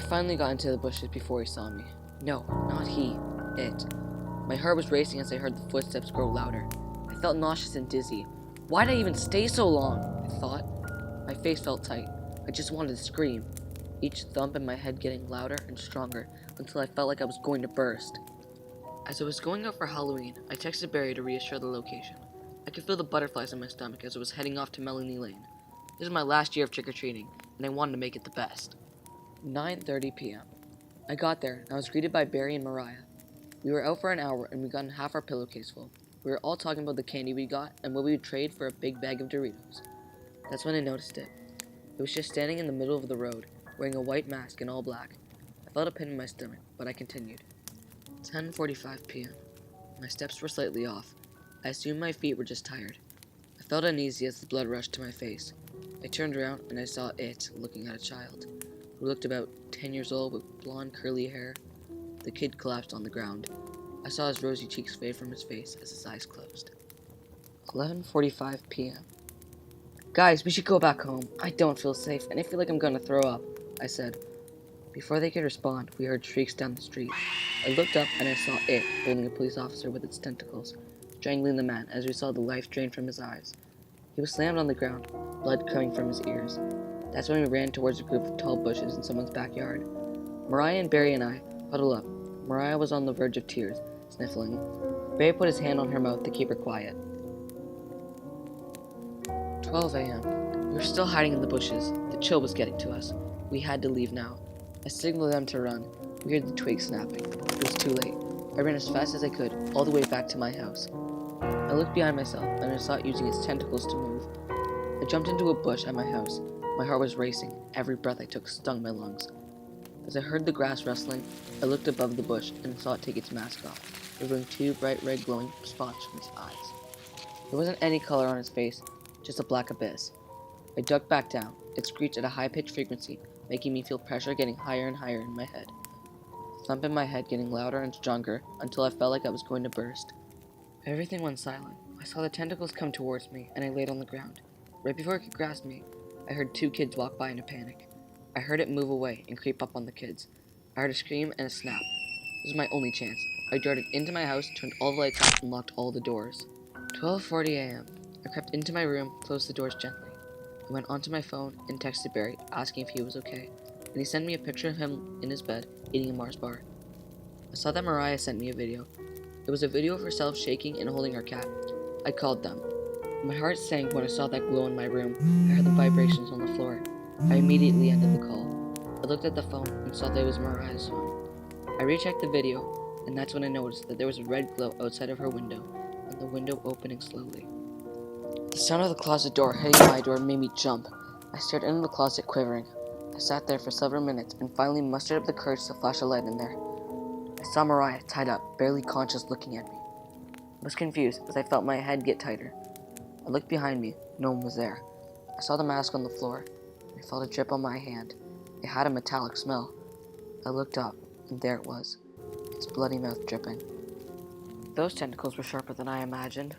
finally got into the bushes before he saw me. No, not he. It. My heart was racing as I heard the footsteps grow louder. I felt nauseous and dizzy. Why did I even stay so long? I thought. My face felt tight. I just wanted to scream. Each thump in my head getting louder and stronger until I felt like I was going to burst. As I was going out for Halloween, I texted Barry to reassure the location. I could feel the butterflies in my stomach as I was heading off to Melanie Lane. This is my last year of trick-or-treating, and I wanted to make it the best. 9:30 p.m. I got there, and I was greeted by Barry and Mariah. We were out for an hour, and we'd gotten half our pillowcase full. We were all talking about the candy we got and what we would trade for a big bag of Doritos. That's when I noticed it. It was just standing in the middle of the road, wearing a white mask and all black. I felt a pin in my stomach, but I continued. 10:45 p.m. My steps were slightly off. I assumed my feet were just tired. I felt uneasy as the blood rushed to my face. I turned around and I saw it looking at a child, who looked about 10 years old with blonde curly hair. The kid collapsed on the ground. I saw his rosy cheeks fade from his face as his eyes closed. 11:45 p.m. Guys, we should go back home. I don't feel safe, and I feel like I'm gonna throw up, I said. Before they could respond, we heard shrieks down the street. I looked up and I saw it holding a police officer with its tentacles, strangling the man as we saw the life drain from his eyes. He was slammed on the ground, blood coming from his ears. That's when we ran towards a group of tall bushes in someone's backyard. Mariah and Barry and I huddled up. Mariah was on the verge of tears, sniffling. Barry put his hand on her mouth to keep her quiet. 12 a.m. We were still hiding in the bushes. The chill was getting to us. We had to leave now. I signaled them to run. We heard the twigs snapping. It was too late. I ran as fast as I could, all the way back to my house. I looked behind myself, and I saw it using its tentacles to move. I jumped into a bush at my house. My heart was racing. Every breath I took stung my lungs. As I heard the grass rustling, I looked above the bush and saw it take its mask off, revealing two bright red glowing spots from its eyes. There wasn't any color on its face, just a black abyss. I ducked back down. It screeched at a high-pitched frequency, making me feel pressure getting higher and higher in my head. The thump in my head getting louder and stronger until I felt like I was going to burst. Everything went silent. I saw the tentacles come towards me, and I laid on the ground. Right before it could grasp me, I heard two kids walk by in a panic. I heard it move away and creep up on the kids. I heard a scream and a snap. This was my only chance. I darted into my house, turned all the lights off, and locked all the doors. 12:40 a.m. I crept into my room, closed the doors gently. I went onto my phone and texted Barry, asking if he was okay, and he sent me a picture of him in his bed, eating a Mars bar. I saw that Mariah sent me a video. It was a video of herself shaking and holding her cat. I called them. My heart sank when I saw that glow in my room. I heard the vibrations on the floor. I immediately ended the call. I looked at the phone and saw that it was Mariah's phone. I rechecked the video, and that's when I noticed that there was a red glow outside of her window, and the window opening slowly. The sound of the closet door hitting my door made me jump. I stared into the closet, quivering. I sat there for several minutes and finally mustered up the courage to flash a light in there. I saw Mariah, tied up, barely conscious, looking at me. I was confused as I felt my head get tighter. I looked behind me. No one was there. I saw the mask on the floor. I felt a drip on my hand. It had a metallic smell. I looked up, and there it was, its bloody mouth dripping. Those tentacles were sharper than I imagined.